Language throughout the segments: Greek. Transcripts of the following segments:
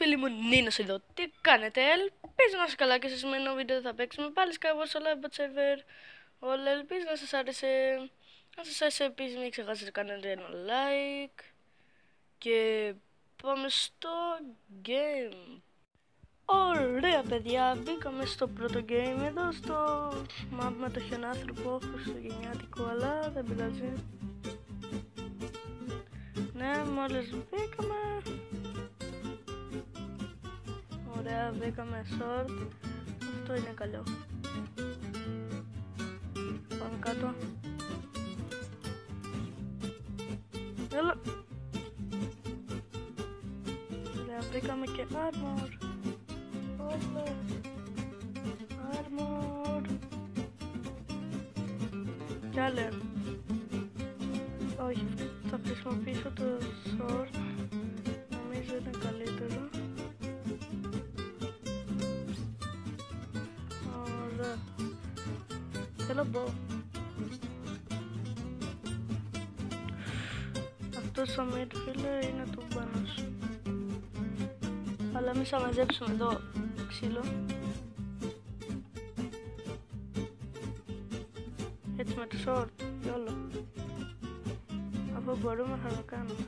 φίλοι μου, Νίνος εδώ, τι κάνετε, ελπίζω να σας καλά και σε σημερινό βίντεο θα παίξουμε πάλι Skyward στο live bot server. Όλα ελπίζω να σας άρεσε, αν σας άρεσε επίσης μην ξεχάσετε να κάνετε ένα like και πάμε στο game. Ωραία παιδιά, μπήκαμε στο πρώτο game εδώ στο map με το χιονάνθρωπο χριστουγεννιάτικο, αλλά δεν πειράζει. Ναι, μόλις μπήκαμε. Ωραία, μπήκαμε short. Αυτό είναι καλό. Πάμε κάτω. Έλα. Ωραία, μπήκαμε και armor. Όλα. Armor. Κι άλλα. Όχι, θα χρησιμοποιήσω το short. Νομίζω είναι καλύτερο. Ωραία. Θέλω μπω. Αυτός ο mid φίλε είναι το μπάνος. Αλλά εμείς θα μαζέψουμε εδώ ξύλο. Έτσι με το short και όλο. Αφού μπορούμε θα το κάνουμε.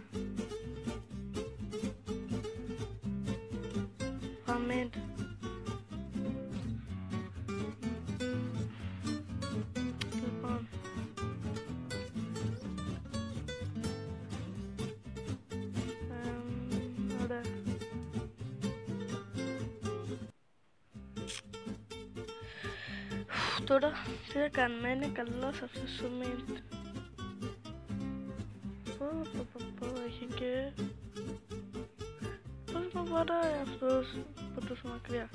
Πάμε mid. Λοιπόν. Ωραία. Τώρα τι θα κάνουμε, είναι καλός αυτός ο mid. Έχει και... πώς με βαράει αυτός από τόσο μακριά.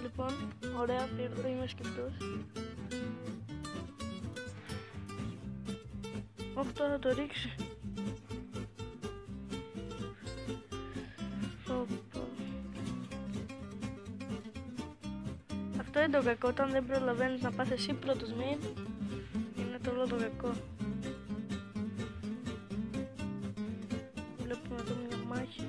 Λοιπόν, ωραία, είμαι σκεφτός. Όχι, τώρα θα το ρίξει. Αυτό είναι το κακό, όταν δεν προλαβαίνεις να πας εσύ πρώτος mid, είναι το όλο το κακό. Βλέπουμε εδώ μια μάχη.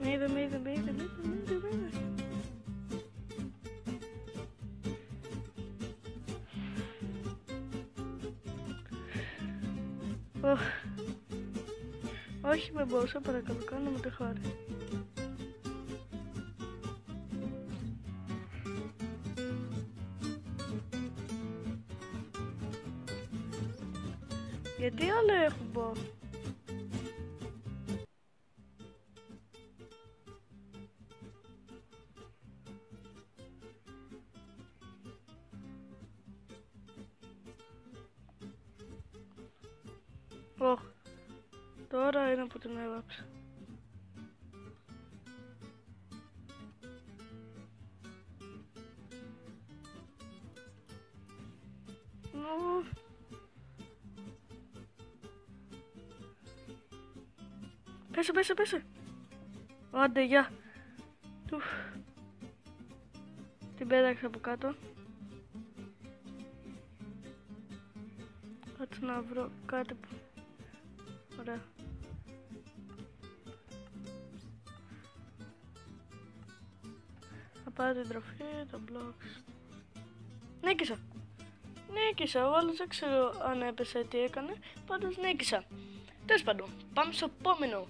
Με είδε. Όχι με μπόσα, παρακαλώ, κάνω με το χάρη. Γιατί όλα έχουν μπω. Τώρα είναι που την έβαψα. Πέσε. Άντε, γεια. Την πέταξα από κάτω. Κάτσε να βρω κάτι που... Ωραία. Θα πάρω την τροφή, τα blocks. Νίκησα, ο άλλος δεν ξέρω αν έπεσε τι έκανε, πάντως νίκησα. Τέλος πάντων, πάμε στο επόμενο.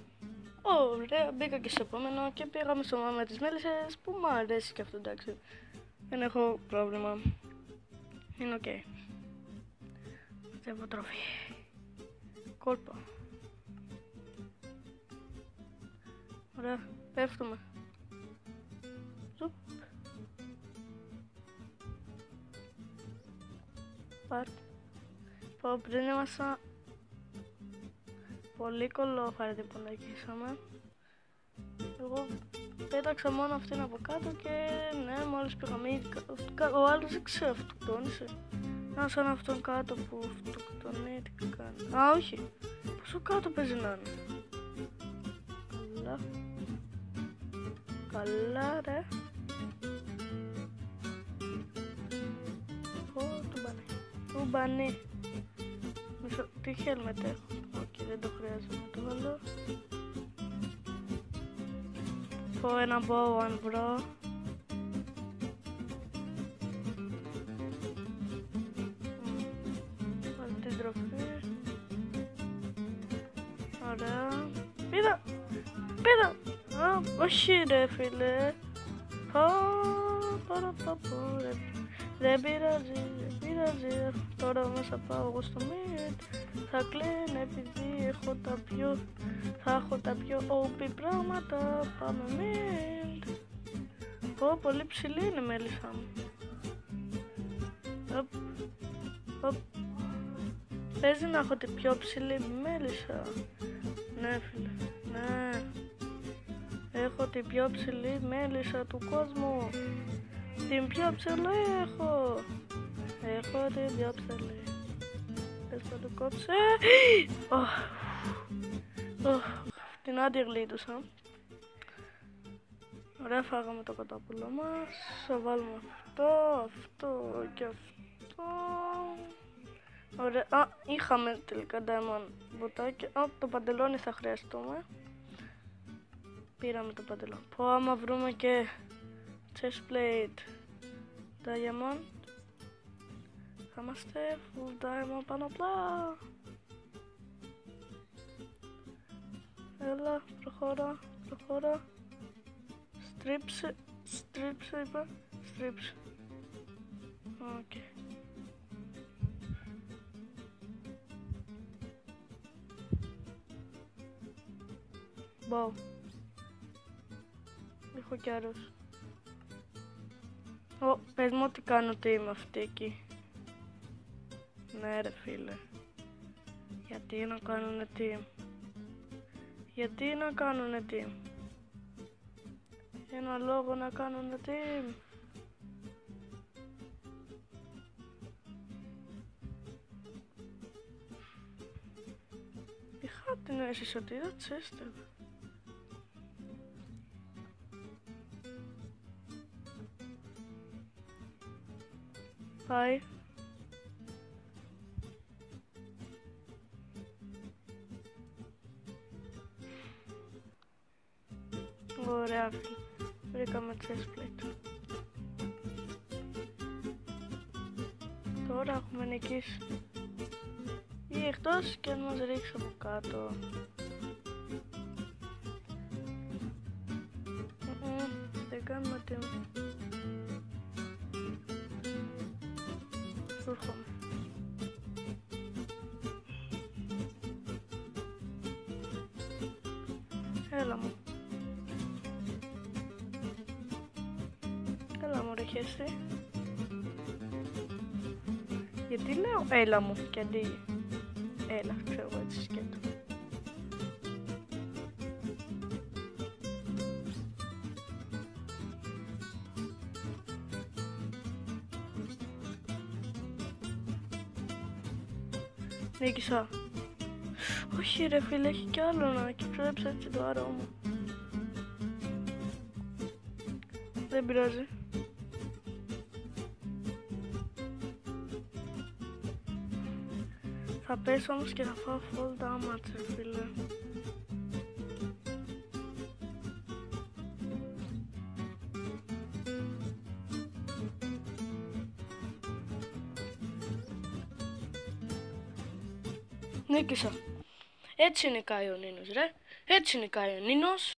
Ωραία, μπήκα και στο επόμενο και πήγαμε στο μάμα της μέλισσες που μου αρέσει και αυτό, εντάξει. Δεν έχω πρόβλημα. Είναι οκ. Θέλω τροφή. Κόλπα. Ωραία, πέφτουμε. Ζουπ. Πάρτε. Πω, πριν ήμασταν πολύ κολόφαρδοι που νικήσαμε. Εγώ πέταξα μόνο αυτήν από κάτω και ναι, μόλις πήγαμε. Ο άλλος δεν ξέρω, αυτοκτόνησε. Να σαν αυτόν κάτω που αυτοκτονήθηκαν. Α, όχι. Πόσο κάτω παίζει να είναι. καλά. Καλά ρε. Του μπανί. Μισό, τι helmet έχω. Όχι, δεν το χρειάζομαι το άλλο. Πω ένα bow αν βρω. Βάλω την τροφή. Ωραία. Πήρα. Όχι ρε φίλε. Δεν πειράζει. Τώρα μέσα πάω εγώ στο mid. Θα κλαίνε επειδή θα έχω τα πιο OP πράγματα. Πάμε mid. Πολύ ψηλή είναι η μέλισσα μου. Παίζει να έχω την πιο ψηλή μέλισσα. Ναι φίλε, ναι. Έχω την πιο ψηλή μέλισσα του κόσμου. Την πιο ψηλή έχω. Έχω την πιο ψηλή. Πες θα το κόψε. Την άντια γλίτωσα. Ωραία, φάγαμε το κοτόπουλο μας. Θα βάλουμε αυτό και αυτό. Ωραία, είχαμε τελικά diamond μποτάκι. Το παντελόνι θα χρειαστούμε. Πήραμε το παντελόνι. Άμα βρούμε και chest plate diamond, θα είμαστε full diamond πάνω απλά. Έλα, προχώρα. Στρίψε είπα. Στρίψε. Οκ. Μπαου. Έχω κι άλλους. Πες μου ότι κάνω team αυτή εκεί. Ναι ρε φίλε. Γιατί να κάνουνε team. Ένα λόγο να κάνουνε team. Είχα την αίσθηση ότι είδα τσέστερ. Πάει. Ωραία, βρήκαμε chest plate. Τώρα έχουμε νικήσει. Ή εκτός και αν μας ρίξει από κάτω. Δεν κάνουμε τίποτα. Σου έρχομαι. Έλα μου ρε χέστη. Γιατί λέω έλα μου και αντί έλα, ξέρω εγώ έτσι σκέτο. Νίκησα. Όχι ρε φίλε, έχει κι άλλο να κυψέψα έτσι το άρωμα μου. Δεν πειράζει. Θα πέσω όμως και θα φάω full damage ρε φίλε. Νίκησα. Έτσι νικάει ο Νίνος ρε. Έτσι νικάει ο Νίνος.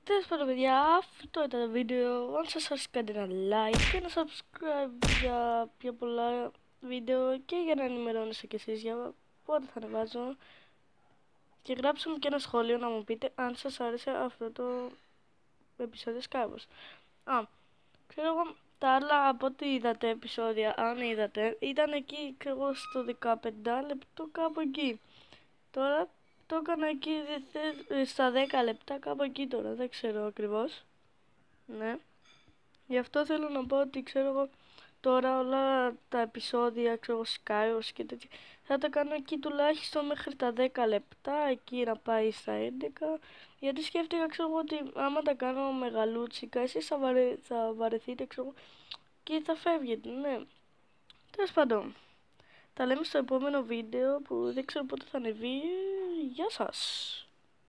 Τέλος πάντων παιδιά, αυτό ήταν το βίντεο. Αν σας άρεσε κάντε ένα like και ένα subscribe για πιο πολλά βίντεο και για να ενημερώνεστε κι εσείς για πότε θα ανεβάζω. Και γράψτε μου και ένα σχόλιο να μου πείτε αν σας άρεσε αυτό το επεισόδιο Skywars. Ξέρω εγώ τα άλλα από ό,τι είδατε επεισόδια, αν είδατε, ήταν εκεί εγώ στο 15 λεπτό κάπου εκεί. Τώρα το έκανα εκεί στα 10 λεπτά κάπου εκεί τώρα, δεν ξέρω ακριβώς. Ναι. Γι' αυτό θέλω να πω ότι ξέρω εγώ τώρα όλα τα επεισόδια, ξέρω, Skywars και τέτοια, θα τα κάνω εκεί τουλάχιστον μέχρι τα 10 λεπτά, εκεί να πάει στα 11, γιατί σκέφτηκα, ξέρω, ότι άμα τα κάνω μεγαλούτσικα, εσείς θα βαρεθείτε, ξέρω, και θα φεύγετε, ναι. Τέλος πάντων, τα λέμε στο επόμενο βίντεο που δεν ξέρω πότε θα ανεβεί. Γεια σας!